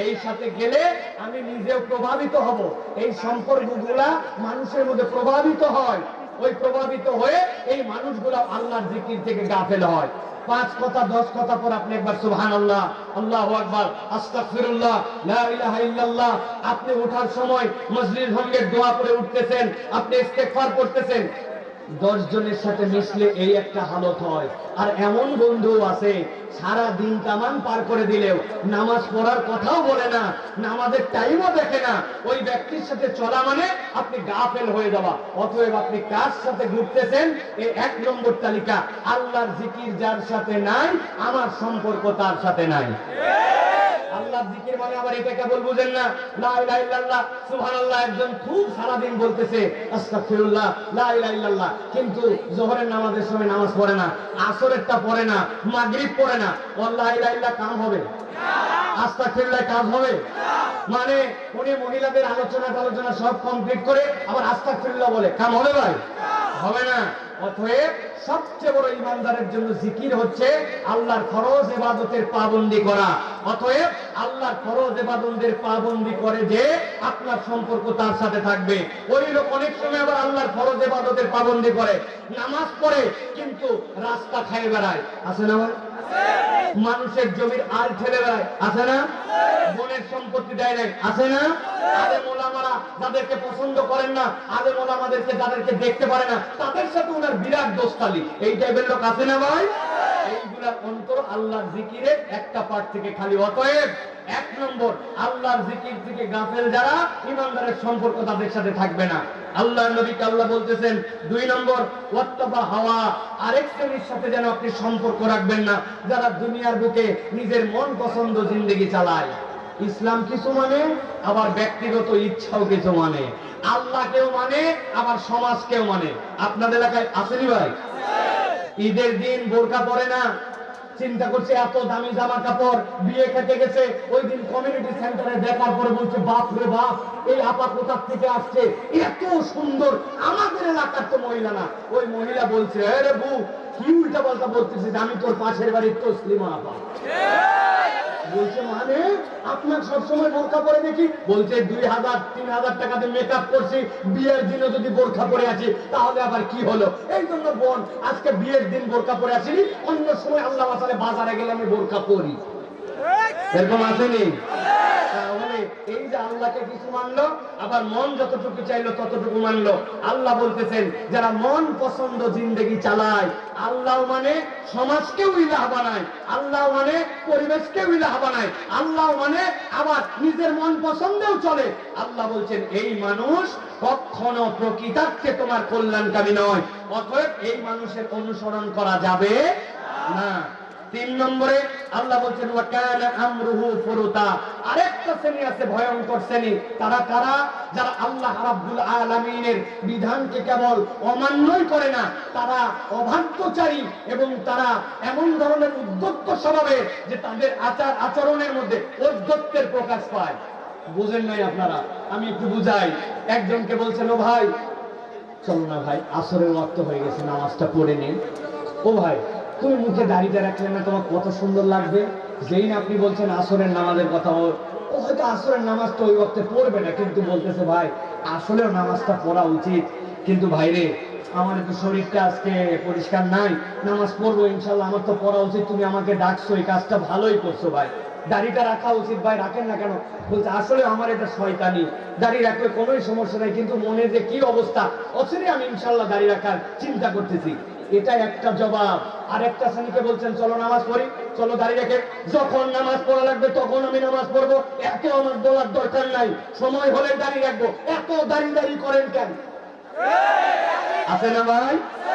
এই সাথে গেলে আমি নিজেও প্রভাবিত হব। এই সম্পর্কগুলা মানুষের মধ্যে প্রভাবিত হয়, ওই প্রভাবিত হয়ে এই মানুষগুলা আল্লাহর জিকির থেকে গাফেল হয়। 5 কথা 10 কথা পর আপনি একবার সুবহানাল্লাহ, আল্লাহু আকবার, আস্তাগফিরুল্লাহ, লা ইলাহা ইল্লাল্লাহ, আপনি ওঠার সময় মজলিস ভঙ্গের দোয়া পড়ে উঠতেছেন, আপনি ইস্তেগফার করতেছেন। 10 জনের সাথে মিশলে এই একটা হালত হয়। আর এমন বন্ধু আছে সারা দিন তামান পার করে দিলেও নামাজ পড়ার কথাও বলে না, নামাজের টাইমও দেখে না। ওই ব্যক্তির সাথে চলা মানে আপনি গাফেল হয়ে যাওয়া। অতএব আপনি কার সাথে ঘুরতেছেন, এই 1 নম্বর তালিকা। আল্লাহর জিকির যার সাথে নাই, আমার সম্পর্ক তার সাথে নাই। আল্লাহর জিকির মানে আবার এটা কেবল বুঝেন না, লা ইলাহা ইল্লাল্লাহ, সুবহানাল্লাহ একজন খুব সারা দিন বলতেছে আস্তাগফিরুল্লাহ, লা ইলাহা ইল্লাল্লাহ, কিন্তু যোহরের নামাজের সময় নামাজ পড়ে না, আসরেরটা পড়ে না, মাগরিব পড়ে না। লা ইলাহা ইল্লাল্লাহ কাম হবে না, আস্তাগফিরুল্লাহ কাজ হবে না। মানে উনি মহিলাদের আলোচনা সব কমপ্লিট করে আবার আস্তাগফিরুল্লাহ বলে, কাম হবে ভাই? হবে না। অতএব সবচেয়ে বড় ইমানদারের জন্য জিকির হচ্ছে আল্লাহর ফরজ ইবাদতের পাবন্দি করা। অতএব আল্লাহর ফরজ ইবাদতের পাবন্দি করে যে আপনার সম্পর্ক তার সাথে থাকবে। ওই লোক অনেক সময় আবার আল্লাহর ফরজ ইবাদতের পাবন্দি করে, নামাজ পড়ে কিন্তু রাস্তা খায় বেড়ায়, আছে না? মানুষের জমির আল ঠেলে বেড়ায়, আছে না? বনের সম্পত্তি দেয় নাই, আছে না? আলেম ওলামারা যাদেরকে পছন্দ করেন না, আলেম ওলামাদেরকে যাদেরকে দেখতে পারে না, তাদের সাথে ওনার বিরাট দোস্তালি, এই টাইপের লোক আছে না ভাই? এইগুলার অন্তর আল্লাহর জিকিরের একটা পার্ট থেকে খালি। অতএব 1 নম্বর, আল্লাহর জিকির থেকে গাফেল যারা, ইমানদারের সম্পর্ক তাদের সাথে থাকবে না। আল্লাহর নবীকে আল্লাহ বলতেছেন 2 নম্বর, ওয়াত্তাবা হাওয়া, আরেক শ্রেণীর সাথে যেন আপনি সম্পর্ক রাখবেন না যারা দুনিয়ার বুকে নিজের মন পছন্দ জিন্দেগি চালায়। ইসলাম কিছু মানে, আবার ব্যক্তিগত ইচ্ছাও কিছু মানে, আল্লাহকেও মানে, আবার সমাজকেও মানে। আপনাদের এলাকায় আসেনি ভাই? ঈদের দিন বোরকা পরে না, চিন্তা করছে এত দামি জামা কাপড়, বিয়ে খেতে গেছে, ওই দিন কমিউনিটি সেন্টারে দেখার পরে বলছে বাপ রে বাপ, এই আপা কোথা থেকে আসছে, এত সুন্দর, আমাদের এলাকার তো মহিলা না। ওই মহিলা বলছে, আরে বউ কি উল্টা পাল্টা বলতেছিস, আমি তোর পাশের বাড়ির তসলিমা আপা। বলছে মানে আপনার সবসময় বোরখা পরে দেখি। বলছে 2000-3000 টাকা দিয়ে মেকআপ করছি, বিয়ের দিনে যদি বোরখা পরে আছি তাহলে আবার কি হলো? এই জন্য বোন আজকে বিয়ের দিন বোরখা পরে আসিনি, অন্য সময় আল্লাহ মাসালে বাজারে গেলে আমি বোরখা পরি। এরকম আসেনি? তাহলে এই যে আল্লাহকে কিছু মানলো, আবার মন যতটুকু চাইলো ততটুকু মানলো। আল্লাহ বলতেছেন যারা মন পছন্দ জিন্দেগি চালায়, আল্লাহ মানে সমাজকেও ইলাহ বানায়, আল্লাহ মানে পরিবেশকেও ইলাহ বানায়, আল্লাহ মানে আবার নিজের মন পছন্দেও চলে। আল্লাহ বলছেন এই মানুষ কখনো প্রকৃতার্থে তোমার কল্যাণকামী নয়। অতএব এই মানুষের অনুসরণ করা যাবে না। 3 নম্বরে আল্লাহ বলছেন ওয়া কানা আমরুহু ফুরুতা, আরেকটা শ্রেণী আছে ভয়ঙ্কর শ্রেণী। তারা কারা? যারা আল্লাহ রাব্বুল আলামিনের বিধানকে কেবল অমান্যই করে না, তারা অবাধ্যচারী এবং তারা এমন ধরনের উদ্ধত্ত স্বভাবের যে তাদের আচার আচরণের মধ্যে ঔদ্ধত্যের প্রকাশ পায়। বুঝেন নাই আপনারা? আমি একটু বুঝাই। একজনকে বলছেন ও ভাই চল না ভাই, আসরের ওয়াক্ত হয়ে গেছে, নামাজটা পড়ে নিন। ও ভাই তুমি মুখে দাড়িটা রাখলেন না, তোমার কত সুন্দর লাগবে। যেই না আপনি বলছেন আসরের নামাজের কথা, ও হয়তো আসরের নামাজটা ওই ওয়াক্তে পড়বে না, কিন্তু বলতেছে ভাই আসলেও নামাজটা পড়া উচিত, কিন্তু ভাইরে আমার একটু শরীরটা আজকে পরিষ্কার নাই, নামাজ পড়বো ইনশাল্লাহ, আমার তো পড়া উচিত, তুমি আমাকে ডাকছো, এই কাজটা ভালোই করছো ভাই, দাড়িটা রাখা উচিত। ভাই রাখেন না কেন? বলছে আসলে আমার এটা শয়তানি, দাড়ি রাখলে কোনোই সমস্যা নাই, কিন্তু মনে যে কি অবস্থা, অচিরে আমি ইনশাল্লাহ দাড়ি রাখার চিন্তা করতেছি। এটা একটা জবাব। আর একটা শ্রেণীকে বলছেন চলো নামাজ পড়ি, চলো দাঁড়িয়ে রেখে, যখন নামাজ পড়া লাগবে তখন আমি নামাজ পড়বো, এত আমার বলার দরকার নাই, সময় হলে দাঁড়িয়ে রাখবো, এত দাঁড়িয়ে করেন কেন? আছে না ভাই?